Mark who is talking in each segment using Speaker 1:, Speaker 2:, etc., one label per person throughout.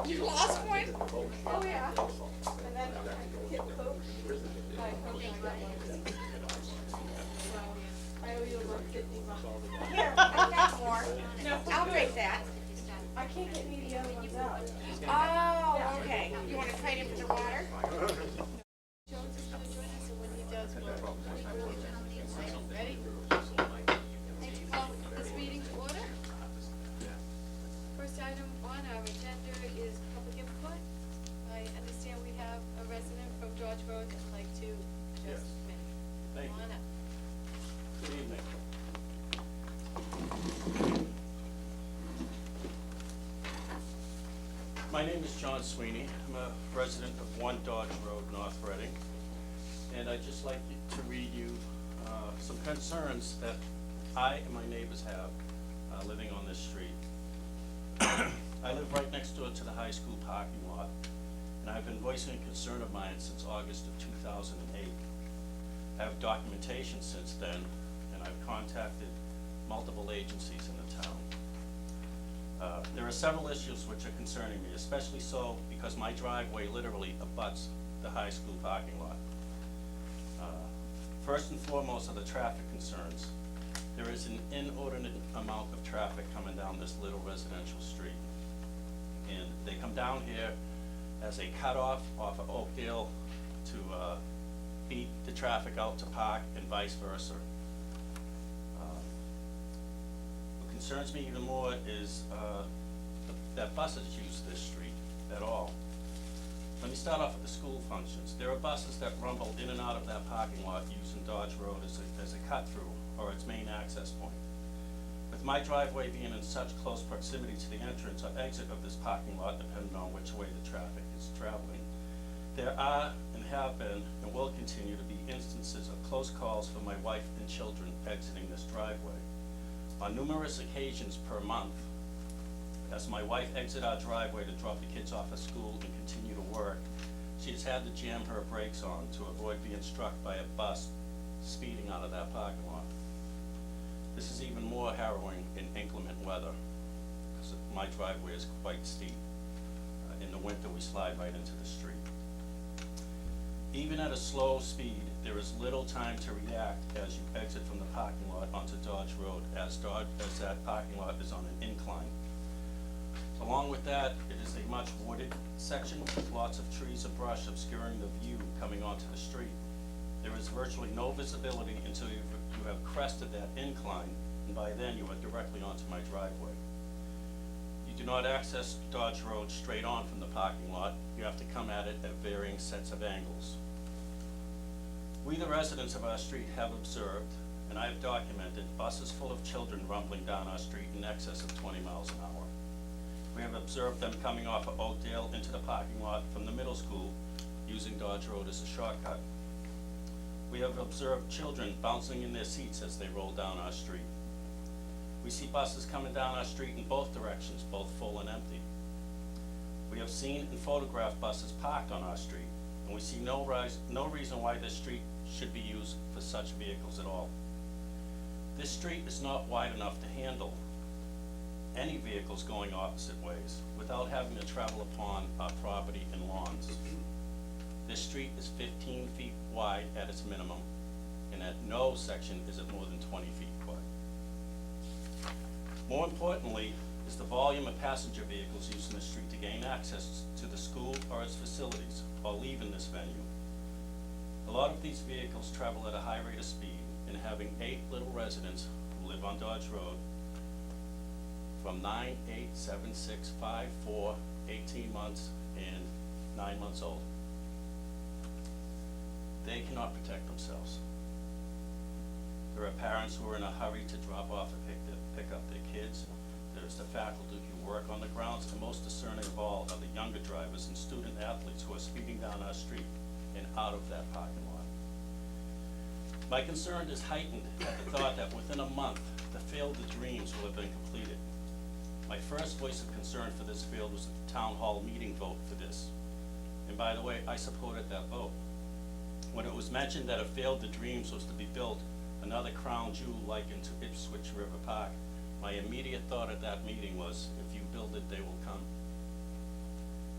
Speaker 1: You lost one? Oh, yeah. And then get pooped. I owe you about $50. Here, I got more. No. I'll break that. I can't get any of the other ones out. Oh, okay. You want to trade him for the water? Jones is going to join us, and when he does, we'll ready? Thank you. Call this meeting to order. First item on our agenda is public input. I understand we have a resident from Dodge Road that'd like to just
Speaker 2: Thank you.
Speaker 1: come on up.
Speaker 2: Good evening. My name is John Sweeney. I'm a resident of 1 Dodge Road, North Reading. And I'd just like to read you some concerns that I and my neighbors have living on this street. I live right next door to the high school parking lot, and I've been voicing a concern of mine since August of 2008. I have documentation since then, and I've contacted multiple agencies in the town. There are several issues which are concerning me, especially so because my driveway literally abuts the high school parking lot. First and foremost are the traffic concerns. There is an inordinate amount of traffic coming down this little residential street. And they come down here as a cutoff off of Oakdale to beat the traffic out to Park and vice versa. What concerns me even more is that buses use this street at all. Let me start off with the school functions. There are buses that rumble in and out of that parking lot using Dodge Road as a cut-through or its main access point. With my driveway being in such close proximity to the entrance or exit of this parking lot, depending on which way the traffic is traveling, there are and have been and will continue to be instances of close calls for my wife and children exiting this driveway. On numerous occasions per month, as my wife exits our driveway to drop the kids off at school and continue to work, she has had to jam her brakes on to avoid being struck by a bus speeding out of that parking lot. This is even more harrowing in inclement weather, because my driveway is quite steep. In the winter, we slide right into the street. Even at a slow speed, there is little time to react as you exit from the parking lot onto Dodge Road, as that parking lot is on an incline. Along with that, it is a much wooded section with lots of trees and brush obscuring the view coming onto the street. There is virtually no visibility until you have crested that incline, and by then you are directly onto my driveway. You do not access Dodge Road straight on from the parking lot. You have to come at it at varying sets of angles. We, the residents of our street, have observed, and I have documented, buses full of children rumbling down our street in excess of 20 miles an hour. We have observed them coming off of Oakdale into the parking lot from the middle school, using Dodge Road as a shortcut. We have observed children bouncing in their seats as they roll down our street. We see buses coming down our street in both directions, both full and empty. We have seen and photographed buses parked on our street, and we see no reason why this street should be used for such vehicles at all. This street is not wide enough to handle any vehicles going opposite ways without having to travel upon our property and lawns. This street is 15 feet wide at its minimum, and at no section is it more than 20 feet wide. More importantly is the volume of passenger vehicles using the street to gain access to the school or its facilities while leaving this venue. A lot of these vehicles travel at a high rate of speed, and having 8 little residents who live on Dodge Road from 9, 8, 7, 6, 5, 4, 18 months, and 9 months old. They cannot protect themselves. There are parents who are in a hurry to drop off and pick up their kids. There's the faculty who work on the grounds, and most discerning of all are the younger drivers and student athletes who are speeding down our street and out of that parking lot. My concern is heightened at the thought that within a month, the field of dreams will have been completed. My first voice of concern for this field was the town hall meeting vote for this. And by the way, I supported that vote. When it was mentioned that a field of dreams was to be built, another crown jewel likened to Ipswich River Park, my immediate thought at that meeting was, if you build it, they will come.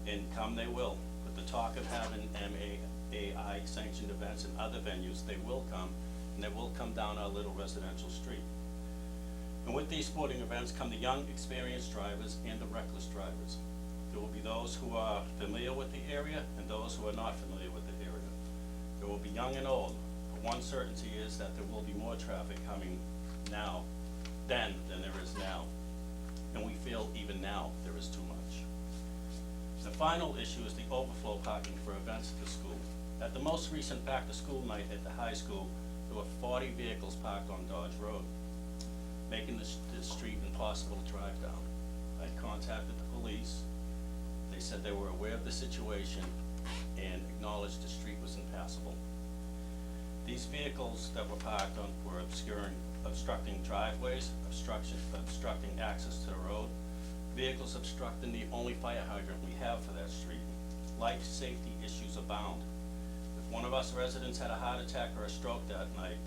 Speaker 2: And come they will. With the talk of having MAI sanctioned events and other venues, they will come, and they will come down our little residential street. And with these sporting events come the young, experienced drivers and the reckless drivers. There will be those who are familiar with the area and those who are not familiar with the area. There will be young and old, but one certainty is that there will be more traffic coming now then than there is now. And we feel even now there is too much. The final issue is the overflow parking for events at the school. At the most recent back-to-school night at the high school, there were 40 vehicles parked on Dodge Road, making the street impossible to drive down. I contacted the police. They said they were aware of the situation and acknowledged the street was impassable. These vehicles that were parked on were obstructing driveways, obstructing access to the road, vehicles obstructing the only fire hydrant we have for that street. Life safety issues abound. If one of us residents had a heart attack or a stroke that night,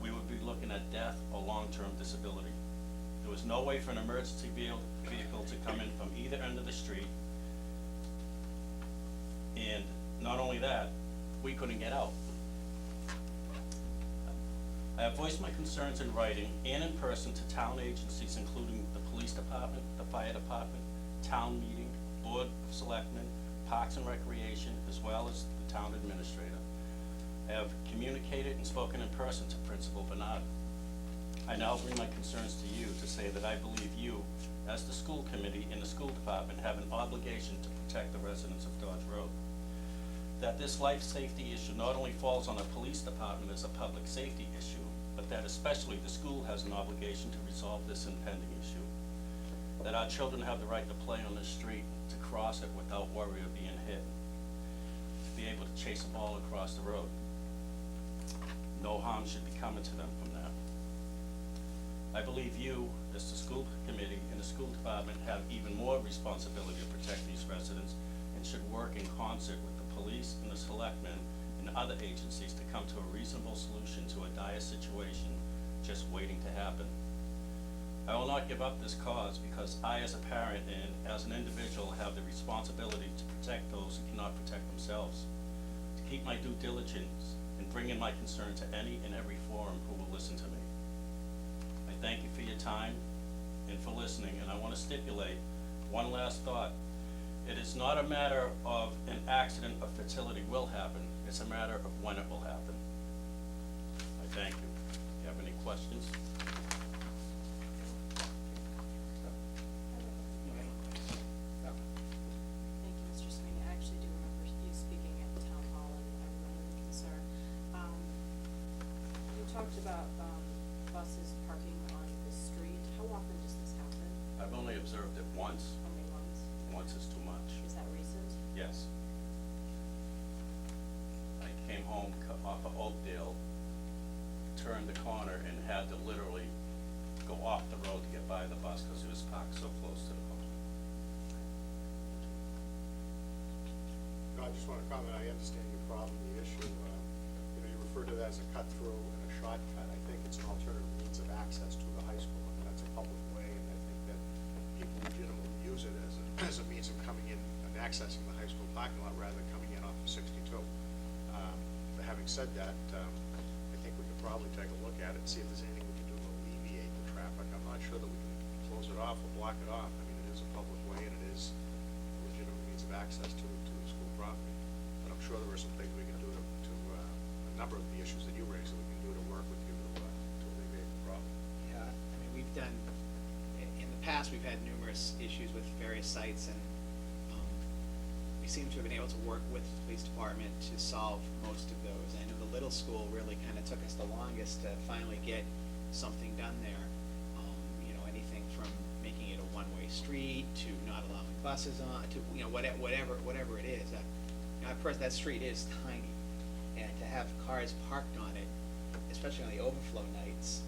Speaker 2: we would be looking at death or long-term disability. There was no way for an emergency vehicle to come in from either end of the street. And not only that, we couldn't get out. I have voiced my concerns in writing and in person to town agencies, including the police department, the fire department, town meeting, board of selectmen, parks and recreation, as well as the town administrator. I have communicated and spoken in person to Principal Bernard. I now bring my concerns to you to say that I believe you, as the school committee and the school department, have an obligation to protect the residents of Dodge Road. That this life safety issue not only falls on the police department as a public safety issue, but that especially the school has an obligation to resolve this impending issue. That our children have the right to play on the street, to cross it without worry of being hit, to be able to chase a ball across the road. No harm should be coming to them from that. I believe you, as the school committee and the school department, have even more responsibility to protect these residents and should work in concert with the police and the selectmen and other agencies to come to a reasonable solution to a dire situation just waiting to happen. I will not give up this cause because I, as a parent and as an individual, have the responsibility to protect those who cannot protect themselves, to keep my due diligence and bring in my concern to any and every forum who will listen to me. I thank you for your time and for listening, and I want to stipulate one last thought. It is not a matter of an accident or fatality will happen, it's a matter of when it will happen. I thank you. Do you have any questions?
Speaker 3: Thank you, Mr. Sweeney. I actually do remember you speaking at the town hall, and I remember the concern. You talked about buses parking on the street. How often does this happen?
Speaker 2: I've only observed it once.
Speaker 3: Only once?
Speaker 2: Once is too much.
Speaker 3: Is that recent?
Speaker 2: Yes. I came home off of Oakdale, turned the corner, and had to literally go off the road to get by the bus because it was parked so close to the corner.
Speaker 4: No, I just want to comment, I understand your problem, the issue. You refer to that as a cut-through and a shortcut. I think it's an alternative means of access to the high school, and that's a public way, and I think that people legitimately use it as a means of coming in and accessing the high school parking lot rather than coming in off of 62. But having said that, I think we could probably take a look at it and see if there's anything we can do to alleviate the traffic. I'm not sure that we can close it off or block it off. I mean, it is a public way, and it is a legitimate means of access to the school property. But I'm sure there are some things we can do to a number of the issues that you raised that we can do to work with you to alleviate the problem.
Speaker 5: Yeah, I mean, we've done, in the past, we've had numerous issues with various sites, and we seem to have been able to work with the police department to solve most of those. I know the little school really kind of took us the longest to finally get something done there. Anything from making it a one-way street to not allowing buses on, to, whatever it is. That street is tiny, and to have cars parked on it, especially on the overflow nights,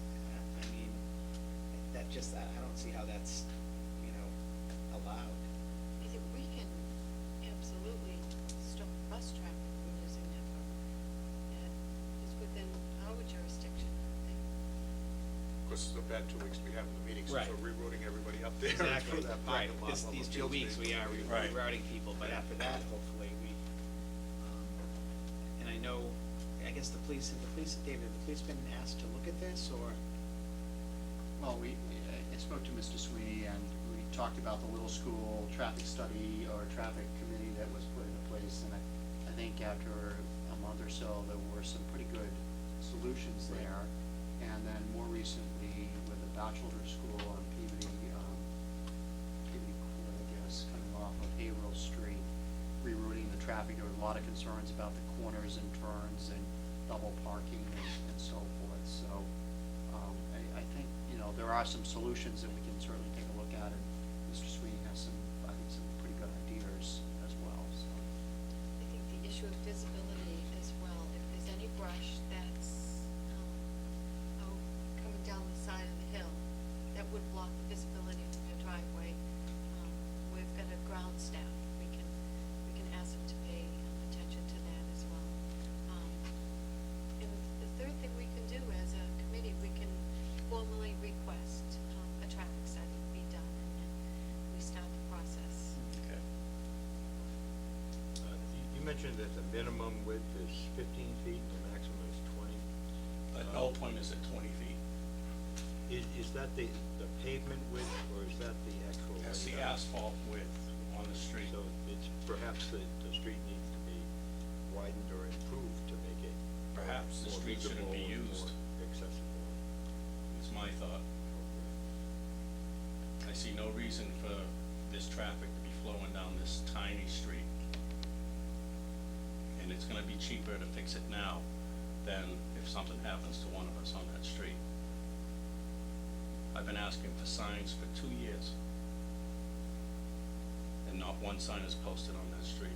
Speaker 5: I mean, I don't see how that's, you know, allowed.
Speaker 6: I think we can absolutely stop bus traffic from using that road. And it's within our jurisdiction, I think.
Speaker 4: Of course, it's a bad 2 weeks we have in the meeting, since
Speaker 5: Right.
Speaker 4: we're rerouting everybody up there
Speaker 5: Exactly,
Speaker 4: through that
Speaker 5: right,
Speaker 4: parking lot. while
Speaker 5: these
Speaker 4: the
Speaker 5: 2
Speaker 4: field's
Speaker 5: weeks
Speaker 4: being
Speaker 5: we are
Speaker 2: Right.
Speaker 5: rerouting people, but after that, hopefully, and I know, I guess David, have the police been asked to look at this, or?
Speaker 7: Well, I spoke to Mr. Sweeney, and we talked about the little school traffic study or traffic committee that was put into place, and I think after a month or so, there were some pretty good solutions there. And then more recently, with the Batchelder School on Peabody Court, I guess, coming off of Haverhill Street, rerouting the traffic, there were a lot of concerns about the corners and turns and double parking and so forth, so, I think, you know, there are some solutions that we can certainly take a look at, and Mr. Sweeney has some, I think, some pretty good ideas as well, so.
Speaker 6: I think the issue of visibility as well, if there's any brush that's, coming down the side of the hill, that would block the visibility from your driveway. We've got a ground staff, we can ask them to pay attention to that as well. And the third thing we can do as a committee, we can formally request, a traffic study be done, and then we start the process.
Speaker 2: Okay.
Speaker 8: You mentioned that the minimum width is 15 feet and the maximum is 20.
Speaker 2: No point is at 20 feet.
Speaker 8: Is that the pavement width, or is that the actual?
Speaker 2: That's the asphalt width on the street.
Speaker 8: So it's perhaps the street needs to be widened or improved to make it.
Speaker 2: Perhaps the
Speaker 8: more
Speaker 2: street shouldn't be
Speaker 8: visible and
Speaker 2: used.
Speaker 8: more accessible.
Speaker 2: Is my thought. I see no reason for this traffic to be flowing down this tiny street. And it's gonna be cheaper to fix it now than if something happens to one of us on that street. I've been asking for signs for 2 years, and not one sign is posted on that street.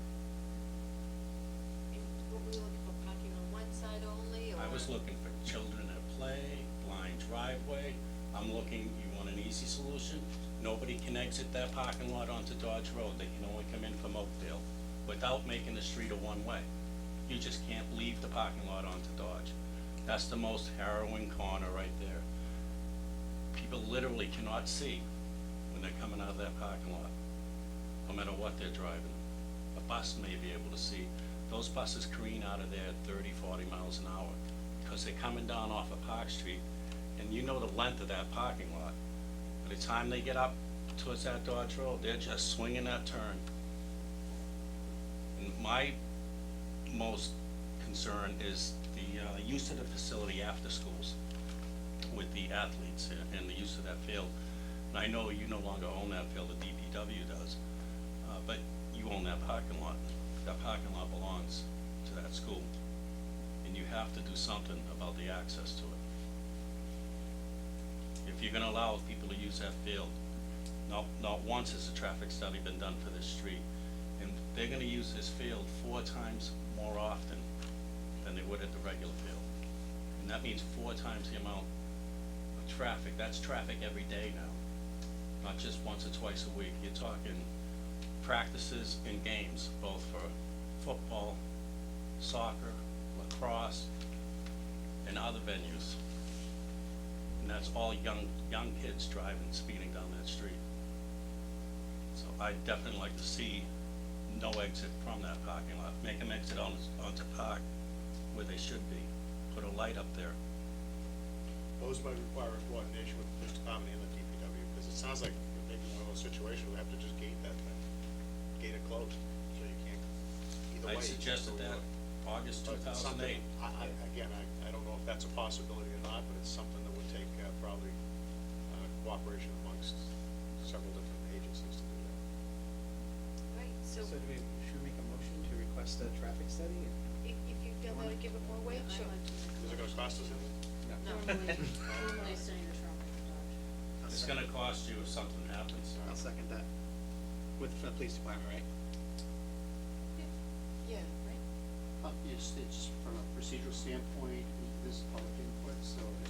Speaker 6: What were you looking for, parking on one side only, or?
Speaker 2: I was looking for children at play, blind driveway. I'm looking, you want an easy solution? Nobody can exit that parking lot onto Dodge Road. They can only come in from Oakdale without making the street a one-way. You just can't leave the parking lot onto Dodge. That's the most harrowing corner right there. People literally cannot see when they're coming out of that parking lot, no matter what they're driving. A bus may be able to see. Those buses careen out of there at 30, 40 miles an hour because they're coming down off of Park Street, and you know the length of that parking lot. By the time they get up towards that Dodge Road, they're just swinging that turn. And my most concern is the use of the facility after schools with the athletes and the use of that field. And I know you no longer own that field, the DPW does, but you own that parking lot. That parking lot belongs to that school, and you have to do something about the access to it. If you're gonna allow people to use that field, not once has a traffic study been done for this street, and they're gonna use this field 4 times more often than they would at the regular field. And that means 4 times the amount of traffic. That's traffic every day now, not just once or twice a week. You're talking practices and games, both for football, soccer, lacrosse, and other venues. And that's all young kids driving, speeding down that street. So I'd definitely like to see no exit from that parking lot. Make them exit onto Park where they should be. Put a light up there.
Speaker 4: Those might require a coordination with the police department and the DPW, because it sounds like maybe one of those situations, we have to just gate that thing, gate it closed, so you can't, either way.
Speaker 2: I suggested that August
Speaker 4: But it's
Speaker 2: 2008.
Speaker 4: something- Again, I don't know if that's a possibility or not, but it's something that would take probably cooperation amongst several different agencies to do that.
Speaker 6: Right, so
Speaker 5: So should we make a motion to request a traffic study?
Speaker 6: if you feel that give it more weight, sure.
Speaker 4: Is it gonna cost us anything?
Speaker 3: Normally saying a traffic dodge.
Speaker 2: It's gonna cost you if something happens.
Speaker 5: I'll second that. With the police department, right?
Speaker 6: Yeah, right.
Speaker 7: It's from a procedural standpoint, this is public input, so